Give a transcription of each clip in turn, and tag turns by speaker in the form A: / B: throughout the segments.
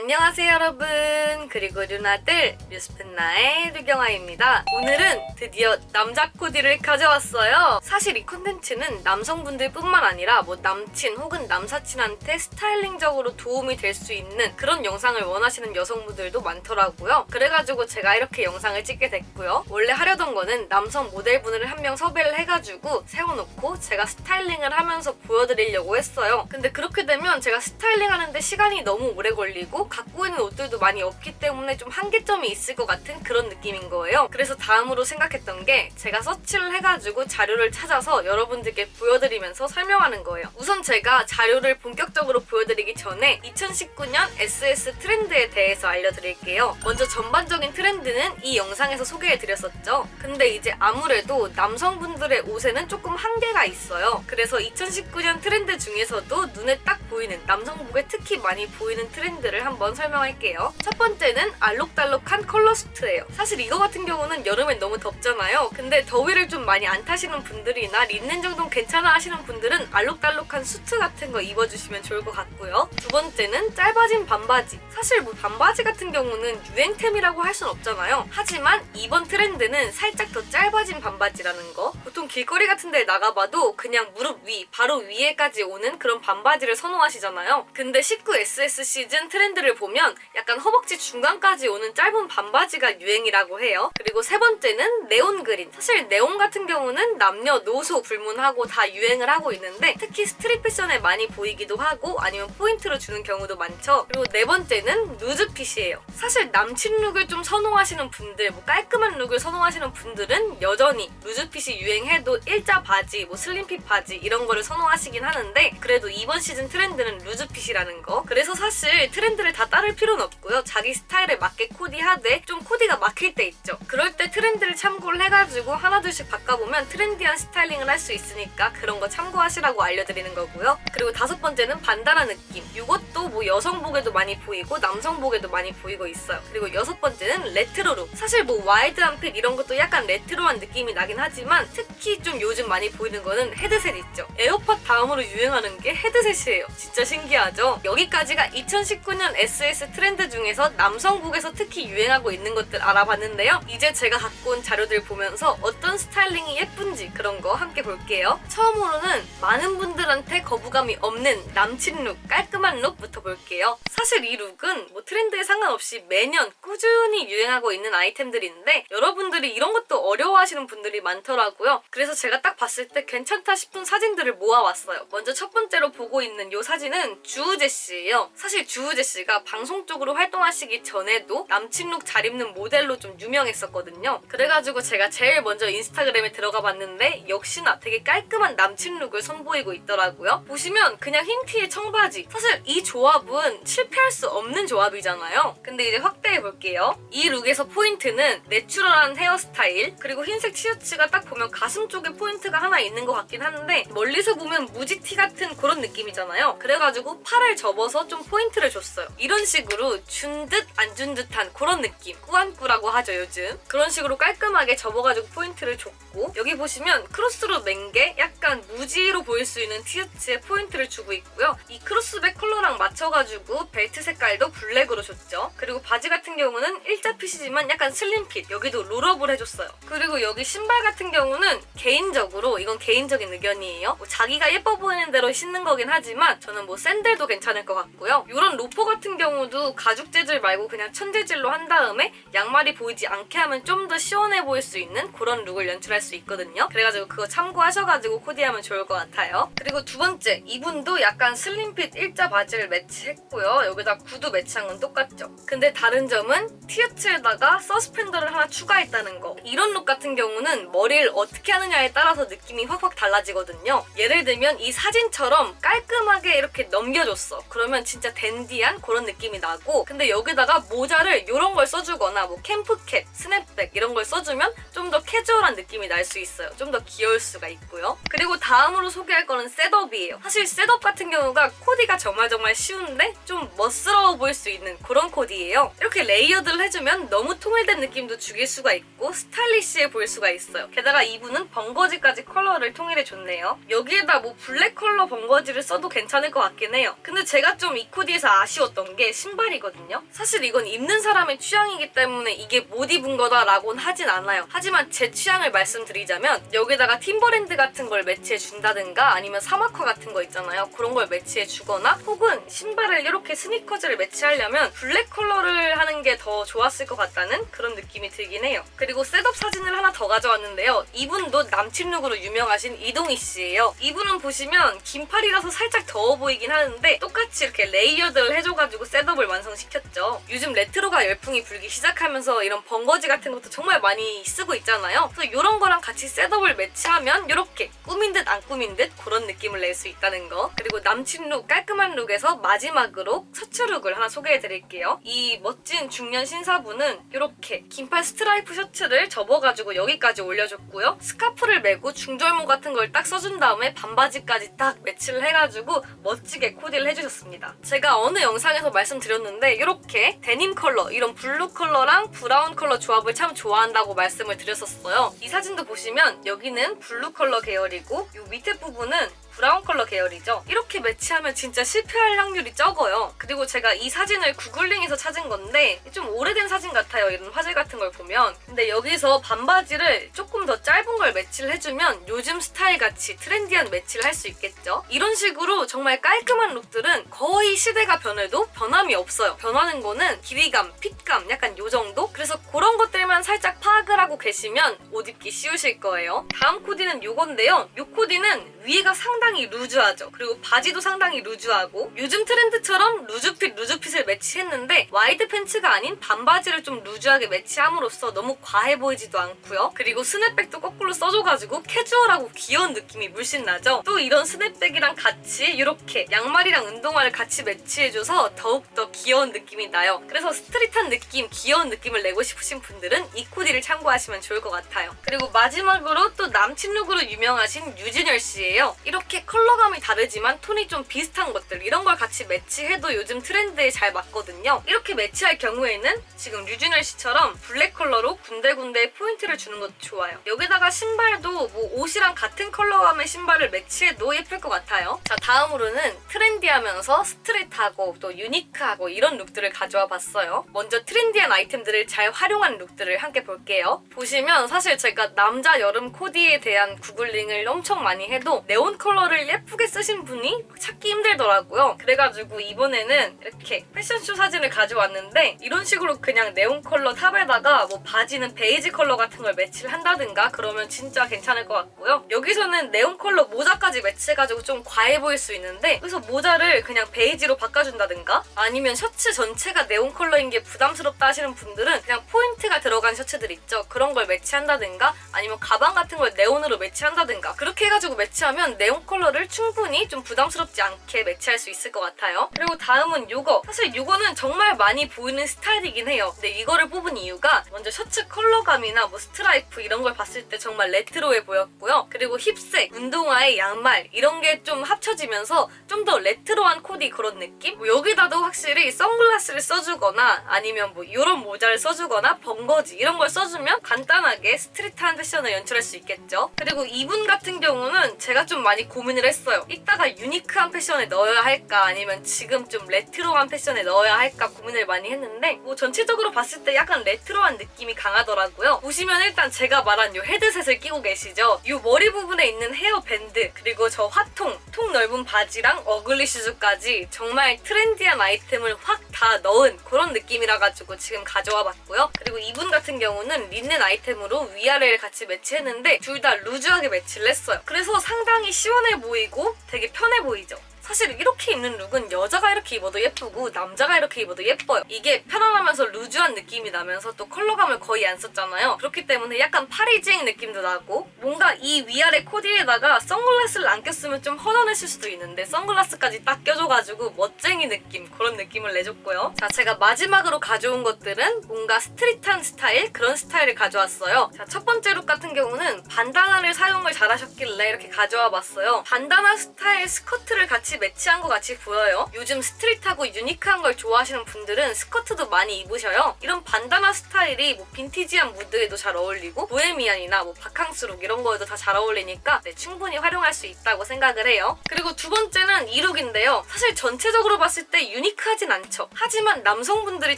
A: 안녕하세요 여러분, 그리고 누나들, 뉴스펜나의 류경아입니다. 오늘은 드디어 남자 코디를 가져왔어요. 사실 이 콘텐츠는 남성분들 뿐만 아니라 남친 혹은 남사친한테 스타일링적으로 도움이 될 수 있는 그런 영상을 원하시는 여성분들도 많더라고요. 그래가지고 제가 이렇게 영상을 찍게 됐고요. 원래 하려던 거는 남성 모델분을 한 명 섭외를 해가지고 세워놓고 제가 스타일링을 하면서 보여드리려고 했어요. 근데 그렇게 되면 제가 스타일링 하는데 시간이 너무 오래 걸리고 갖고 있는 옷들도 많이 없기 때문에 좀 한계점이 있을 것 같은 그런 느낌인 거예요. 그래서 다음으로 생각했던 게 제가 서치를 해가지고 자료를 찾아서 여러분들께 보여드리면서 설명하는 거예요. 우선 제가 자료를 본격적으로 보여드리기 전에 2019년 SS 트렌드에 대해서 알려드릴게요. 먼저 전반적인 트렌드는 이 영상에서 소개해드렸었죠. 근데 이제 아무래도 남성분들의 옷에는 조금 한계가 있어요. 그래서 2019년 트렌드 중에서도 눈에 딱 보이는, 남성복에 특히 많이 보이는 트렌드를 한번 설명할게요. 첫 번째는 알록달록한 컬러 수트예요. 사실 이거 같은 경우는 여름엔 너무 덥잖아요. 근데 더위를 좀 많이 안 타시는 분들이나 린넨 정도는 괜찮아 하시는 분들은 알록달록한 수트 같은 거 입어주시면 좋을 것 같고요. 두 번째는 짧아진 반바지. 사실 반바지 같은 경우는 유행템이라고 할 순 없잖아요. 하지만 이번 트렌드는 살짝 더 짧아진 반바지라는 거. 보통 길거리 같은 데 나가봐도 그냥 무릎 위, 바로 위에까지 오는 그런 반바지를 선호하시잖아요. 근데 19SS 시즌 트렌드를 보면 약간 허벅지 중간까지 오는 짧은 반바지가 유행이라고 해요. 그리고 세 번째는 네온 그린. 사실 네온 같은 경우는 남녀노소 불문하고 다 유행을 하고 있는데 특히 스트릿 패션에 많이 보이기도 하고 아니면 포인트로 주는 경우도 많죠. 그리고 네 번째는 누드핏이에요. 사실 남친 룩을 좀 선호하시는 분들, 깔끔한 룩을 선호하시는 분들은 여전히 누드핏이 유행해도 일자 바지, 슬림핏 바지 이런 거를 선호하시긴 하는데 그래도 이번 시즌 트렌드는 루즈핏이라는 거. 그래서 사실 트렌드를 다 따를 필요는 없고요. 자기 스타일에 맞게 코디하되 좀 코디가 막힐 때 있죠. 그럴 때 트렌드를 참고를 해가지고 하나둘씩 바꿔보면 트렌디한 스타일링을 할 수 있으니까 그런 거 참고하시라고 알려드리는 거고요. 그리고 다섯 번째는 반다나 느낌. 이것도 여성복에도 많이 보이고 남성복에도 많이 보이고 있어요. 그리고 여섯 번째는 레트로 룩. 사실 와이드한 핏 이런 것도 약간 레트로한 느낌이 나긴 하지만 특히 좀 요즘 많이 보이는 거는 헤드셋 있죠. 에어팟 다음으로 유행하는 게 헤드셋이에요. 진짜 신기하죠? 여기까지가 2019년 SS 트렌드 중에서 남성복에서 특히 유행하고 있는 것들 알아봤는데요. 이제 제가 갖고 온 자료들 보면서 어떤 스타일링이 예쁜지 그런 거 함께 볼게요. 처음으로는 많은 분들한테 거부감이 없는 남친 룩, 깔끔한 룩부터 볼게요. 사실 이 룩은 트렌드에 상관없이 매년 꾸준히 유행하고 있는 아이템들인데 여러분들이 이런 것도 어려워하시는 분들이 많더라고요. 그래서 제가 딱 봤을 때 괜찮다 싶은 사진들을 모아왔어요. 먼저 첫 번째로 보고 있는 이 사진은 주우재 씨예요. 사실 주우재 씨가 방송 쪽으로 활동하시기 전에도 남친 룩 잘 입는 모델로 좀 유명했었거든요. 그래가지고 제가 제일 먼저 인스타그램에 들어가 봤는데 역시나 되게 깔끔한 남친 룩을 선보이고 있더라고요. 보시면 그냥 흰 티에 청바지. 사실 이 조합은 실패할 수 없는 조합이잖아요. 근데 이제 확대해 볼게요. 이 룩에서 포인트는 내추럴한 헤어스타일, 그리고 흰색 티셔츠가 딱 보면 가슴 쪽에 포인트가 하나 있는 것 같긴 한데 멀리서 보면 무지티 같은 그런 느낌이잖아요. 그래가지고 팔을 접어서 좀 포인트를 줬어요. 이런 식으로 준 듯 안 준 듯한 그런 느낌. 꾸안꾸라고 하죠 요즘. 그런 식으로 깔끔하게 접어가지고 포인트를 줬고 여기 보시면 크로스로 낸 게 약간 무지로 보일 수 있는 티셔츠에 포인트를 주고 있고요. 이 크로스백 컬러랑 맞춰가지고 벨트 색깔도 블랙으로 줬죠. 그리고 바지 같은 경우는 일자 핏이지만 약간 슬림핏. 여기도 롤업을 해줬어요. 그리고 여기 신발 같은 경우는 개인적으로, 이건 개인적인 의견이에요. 자기가 예뻐 보이는 대로 신는 거긴 하지만 저는 샌들도 괜찮을 것 같고요. 이런 로퍼 같은 경우도 가죽 재질 말고 그냥 천재질로 한 다음에 양말이 보이지 않게 하면 좀 더 시원해 보일 수 있는 그런 룩을 연출할 수 있거든요. 그래가지고 그거 참고하셔가지고 코디하면 좋을 것 같아요. 그리고 두 번째, 이분도 약간 슬림핏 일자 바지를 매치했고요. 여기다 구두 매치한 건 똑같죠. 근데 다른 점은 티셔츠에다가 서스펜더를 하나 추가했다는 거. 이런 룩 같은 경우는 머리를 어떻게 하느냐에 따라서 느낌이 확확 달라지거든요. 예를 들면 이 사진처럼 깔끔하게 이렇게 넘겨줬어. 그러면 진짜 댄디한 그런 느낌이 나고, 근데 여기다가 모자를 이런 걸 써주거나 캠프캡, 스냅백 이런 걸 써주면 좀 더 캐주얼한 느낌이 날 수 있어요. 좀 더 귀여울 수가 있고요. 그리고 다음으로 소개할 거는 셋업이에요. 사실 셋업 같은 경우가 코디가 정말 쉬운데 좀 멋스러워 보일 수 있는 그런 코디예요. 이렇게 레이어드를 해주면 너무 통일된 느낌도 죽일 수가 있고 스타일리시해 보일 수가 있어요. 게다가 이분은 번거지까지 컬러를 통일해줬네요. 여기에다 블랙 컬러 번거지를 써도 괜찮을 것 같긴 해요. 근데 제가 좀 이 코디에서 아쉬웠던 중요한 게 신발이거든요. 사실 이건 입는 사람의 취향이기 때문에 이게 못 입은 거다라고는 하진 않아요. 하지만 제 취향을 말씀드리자면 여기다가 팀버랜드 같은 걸 매치해 준다든가 아니면 사막화 같은 거 있잖아요. 그런 걸 매치해 주거나 혹은 신발을 이렇게 스니커즈를 매치하려면 블랙 컬러를 하는 게 더 좋았을 것 같다는 그런 느낌이 들긴 해요. 그리고 셋업 사진을 하나 더 가져왔는데요. 이분도 남친 룩으로 유명하신 이동희 씨예요. 이분은 보시면 긴팔이라서 살짝 더워 보이긴 하는데 똑같이 이렇게 레이어드를 해줘가지고 셋업을 완성시켰죠. 요즘 레트로가 열풍이 불기 시작하면서 이런 번거지 같은 것도 정말 많이 쓰고 있잖아요. 그래서 이런 거랑 같이 셋업을 매치하면 이렇게 꾸민 듯 안 꾸민 듯 그런 느낌을 낼 수 있다는 거. 그리고 남친 룩, 깔끔한 룩에서 마지막으로 셔츠 룩을 하나 소개해드릴게요. 이 멋진 중년 신사분은 이렇게 긴팔 스트라이프 셔츠를 접어가지고 여기까지 올려줬고요. 스카프를 메고 중절모 같은 걸 딱 써준 다음에 반바지까지 딱 매치를 해가지고 멋지게 코디를 해주셨습니다. 제가 어느 영상에서 말씀드렸는데 이렇게 데님 컬러, 이런 블루 컬러랑 브라운 컬러 조합을 참 좋아한다고 말씀을 드렸었어요. 이 사진도 보시면 여기는 블루 컬러 계열이고 이 밑에 부분은 브라운 컬러 계열이죠. 이렇게 매치하면 진짜 실패할 확률이 적어요. 그리고 제가 이 사진을 구글링에서 찾은 건데 좀 오래된 사진 같아요. 이런 화질 같은 걸 보면. 근데 여기서 반바지를 조금 더 짧은 걸 매치를 해주면 요즘 스타일 같이 트렌디한 매치를 할 수 있겠죠. 이런 식으로 정말 깔끔한 룩들은 거의 시대가 변해도 변함이 없어요. 변하는 거는 길이감, 핏감 약간 요 정도? 그래서 그런 것들만 살짝 파악을 하고 계시면 옷 입기 쉬우실 거예요. 다음 코디는 요건데요. 요 코디는 위에가 상당히 루즈하죠. 그리고 바지도 상당히 루즈하고 요즘 트렌드처럼 루즈핏을 매치했는데 와이드 팬츠가 아닌 반바지를 좀 루즈하게 매치함으로써 너무 과해 보이지도 않고요. 그리고 스냅백도 거꾸로 써줘가지고 캐주얼하고 귀여운 느낌이 물씬 나죠. 또 이런 스냅백이랑 같이 이렇게 양말이랑 운동화를 같이 매치해줘서 더욱더 귀여운 느낌이 나요. 그래서 스트릿한 느낌, 귀여운 느낌을 내고 싶으신 분들은 이 코디를 참고하시면 좋을 것 같아요. 그리고 마지막으로 또 남친 룩으로 유명하신 유진열 씨예요. 이렇게 컬러감이 다르지만 톤이 좀 비슷한 것들 이런 걸 같이 매치해도 요즘 트렌드에 잘 맞거든요. 이렇게 매치할 경우에는 지금 류준열 씨처럼 블랙 컬러로 군데군데 포인트를 주는 것도 좋아요. 여기다가 신발도 뭐 옷이랑 같은 컬러감의 신발을 매치해도 예쁠 것 같아요. 자, 다음으로는 트렌디하면서 스트릿하고 또 유니크하고 이런 룩들을 가져와 봤어요. 먼저 트렌디한 아이템들을 잘 활용한 룩들을 함께 볼게요. 보시면 사실 제가 남자 여름 코디에 대한 구글링을 엄청 많이 해도 네온 컬러를 예쁘게 쓰신 분이 찾기 힘들더라고요. 그래가지고 이번에는 이렇게 패션쇼 사진을 가져왔는데 이런 식으로 그냥 네온 컬러 탑에다가 뭐 바지는 베이지 컬러 같은 걸 매치를 한다든가 그러면 진짜 괜찮을 것 같고요. 여기서는 네온 컬러 모자까지 매치해가지고 좀 과해 보일 수 있는데 그래서 모자를 그냥 베이지로 바꿔준다든가 아니면 셔츠 전체가 네온 컬러인 게 부담스럽다 하시는 분들은 그냥 포인트가 들어간 셔츠들 있죠. 그런 걸 매치한다든가 아니면 가방 같은 걸 네온으로 매치한다든가 그렇게 해가지고 매치하면 네온 컬러를 충분히 좀 부담스럽지 않게 매치할 수 있을 것 같아요. 그리고 다음은 요거. 사실 요거는 정말 많이 보이는 스타일이긴 해요. 근데 이거를 뽑은 이유가 먼저 셔츠 컬러감이나 뭐 스트라이프 이런 걸 봤을 때 정말 레트로해 보였고요. 그리고 힙색, 운동화에 양말 이런 게 좀 합쳐지면서 좀 더 레트로한 코디 그런 느낌? 뭐 여기다도 확실히 선글라스를 써주거나 아니면 뭐 이런 모자를 써주거나 번거지 이런 걸 써주면 간단하게 스트릿한 패션을 연출할 수 있겠죠. 그리고 이분 같은 경우는 제가 좀 많이 고민을 했어요. 이따가 유니크한 패션에 넣어야 할까 아니면 지금 좀 레트로한 패션에 넣어야 할까 고민을 많이 했는데 뭐 전체적으로 봤을 때 약간 레트로한 느낌이 강하더라고요. 보시면 일단 제가 말한 요 헤드셋을 끼고 계시죠? 요 머리 부분에 있는 헤어밴드 그리고 저 화통, 통 넓은 바지랑 어글리 슈즈까지 정말 트렌디한 아이템을 확 다 넣은 그런 느낌이라 가지고 지금 가져와 봤고요. 그리고 이분 같은 경우는 린넨 아이템으로 위아래를 같이 매치했는데 둘 다 루즈하게 매치를 했어요. 그래서 상당히 시원해 보이고 되게 편해 보이죠. 사실 이렇게 입는 룩은 여자가 이렇게 입어도 예쁘고 남자가 이렇게 입어도 예뻐요. 이게 편안하면서 루즈한 느낌이 나면서 또 컬러감을 거의 안 썼잖아요. 그렇기 때문에 약간 파리지행 느낌도 나고 뭔가 이 위아래 코디에다가 선글라스를 안 꼈으면 좀 허전했을 수도 있는데 선글라스까지 딱 껴줘가지고 멋쟁이 느낌 그런 느낌을 내줬고요. 자, 제가 마지막으로 가져온 것들은 뭔가 스트릿한 스타일 그런 스타일을 가져왔어요. 자, 첫 번째 룩 같은 경우는 반다나를 사용을 잘하셨길래 이렇게 가져와 봤어요. 반다나 스타일 스커트를 같이 매치한 것 같이 보여요. 요즘 스트릿하고 유니크한 걸 좋아하시는 분들은 스커트도 많이 입으셔요. 이런 반다나 스타일이 뭐 빈티지한 무드에도 잘 어울리고 보헤미안이나 뭐 바캉스룩 이런 거에도 다 잘 어울리니까 충분히 활용할 수 있다고 생각을 해요. 그리고 두 번째는 이 룩인데요. 사실 전체적으로 봤을 때 유니크하진 않죠. 하지만 남성분들이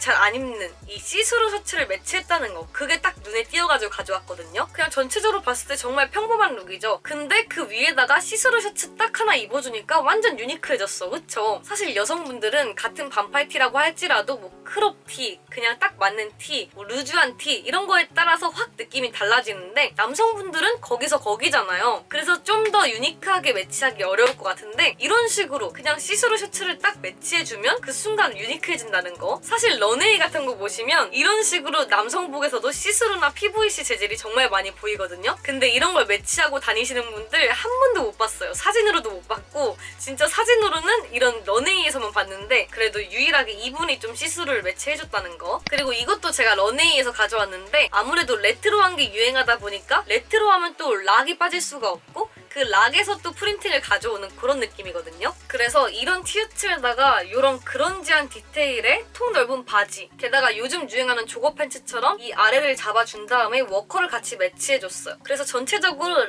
A: 잘 안 입는 이 시스루 셔츠를 매치했다는 거, 그게 딱 눈에 띄어가지고 가져왔거든요. 그냥 전체적으로 봤을 때 정말 평범한 룩이죠. 근데 그 위에다가 시스루 셔츠 딱 하나 입어주니까 완전 유니크해졌어. 그쵸? 사실 여성분들은 같은 반팔티라고 할지라도 뭐 크롭티, 그냥 딱 맞는 티, 뭐 루즈한 티 이런 거에 따라서 확 느낌이 달라지는데 남성분들은 거기서 거기잖아요. 그래서 좀 더 유니크하게 매치하기 어려울 것 같은데 이런 식으로 그냥 시스루 셔츠를 딱 매치해주면 그 순간 유니크해진다는 거. 사실 런웨이 같은 거 보시면 이런 식으로 남성복에서도 시스루나 PVC 재질이 정말 많이 보이거든요. 근데 이런 걸 매치하고 다니시는 분들 한 번도 못 봤어요. 사진으로도 못 봤고 진짜 사진으로는 이런 런웨이에서만 봤는데 그래도 유일하게 이분이 좀 시스루를 매치해줬다는 거. 그리고 이것도 제가 런웨이에서 가져왔는데 아무래도 레트로한 게 유행하다 보니까 레트로하면 또 락이 빠질 수가 없고 그 락에서 또 프린팅을 가져오는 그런 느낌이거든요. 그래서 이런 티셔츠에다가 이런 그런지한 디테일의 통 넓은 바지, 게다가 요즘 유행하는 조거 팬츠처럼 이 아래를 잡아준 다음에 워커를 같이 매치해줬어요. 그래서 전체적으로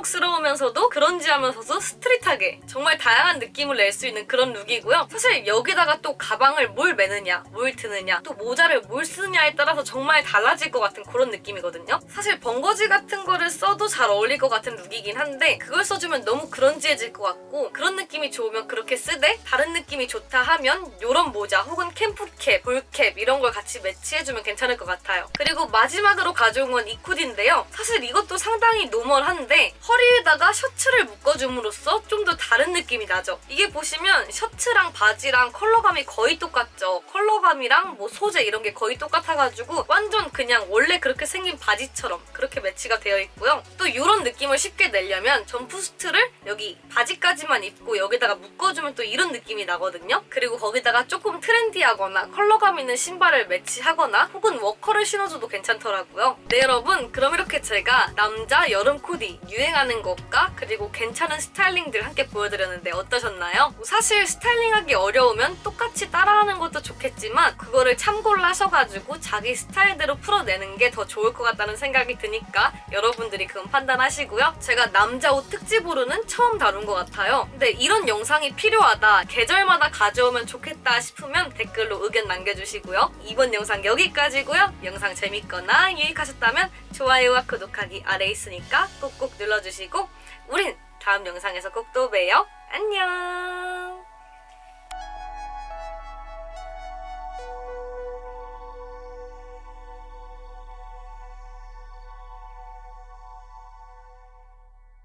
A: 락앤록스러우면서도 그런지하면서도 스트릿하게 정말 다양한 느낌을 낼 수 있는 그런 룩이고요. 사실 여기다가 또 가방을 뭘 매느냐, 뭘 드느냐, 또 모자를 뭘 쓰느냐에 따라서 정말 달라질 것 같은 그런 느낌이거든요. 사실 번거지 같은 거를 써도 잘 어울릴 것 같은 룩이긴 한데 그걸 써주면 너무 그런지해질 것 같고 그런 느낌이 좋으면 그렇게 쓰되 다른 느낌이 좋다 하면 이런 모자 혹은 캠프캡, 볼캡 이런 걸 같이 매치해주면 괜찮을 것 같아요. 그리고 마지막으로 가져온 건 이 코디인데요. 사실 이것도 상당히 노멀한데 허리에다가 셔츠를 묶어줌으로써 좀 더 다른 느낌이 나죠. 이게 보시면 셔츠랑 바지랑 컬러감이 거의 똑같죠. 컬러감이랑 뭐 소재 이런 게 거의 똑같아가지고 완전 그냥 원래 그렇게 생긴 바지처럼 그렇게 매치가 되어 있고요. 또 이런 느낌을 쉽게 내려면 점프수트를 여기 바지까지만 입고 여기다가 묶어주면 또 이런 느낌이 나거든요. 그리고 거기다가 조금 트렌디하거나 컬러감 있는 신발을 매치하거나 혹은 워커를 신어줘도 괜찮더라고요. 네 여러분, 그럼 이렇게 제가 남자 여름 코디 유행하는 것과 그리고 괜찮은 스타일링들 함께 보여드렸는데 어떠셨나요? 사실 스타일링하기 어려우면 똑같이 따라하는 것도 좋겠지만 그거를 참고를 하셔가지고 자기 스타일대로 풀어내는 게 더 좋을 것 같다는 생각이 드니까 여러분들이 그건 판단하시고요. 제가 남자 옷 특집으로는 처음 다룬 것 같아요. 근데 이런 영상이 필요하다, 계절마다 가져오면 좋겠다 싶으면 댓글로 의견 남겨주시고요. 이번 영상 여기까지고요. 영상 재밌거나 유익하셨다면 좋아요와 구독하기 아래 있으니까 꼭꼭 눌러주시고 우린 다음 영상에서 꼭 또 봬요. 안녕.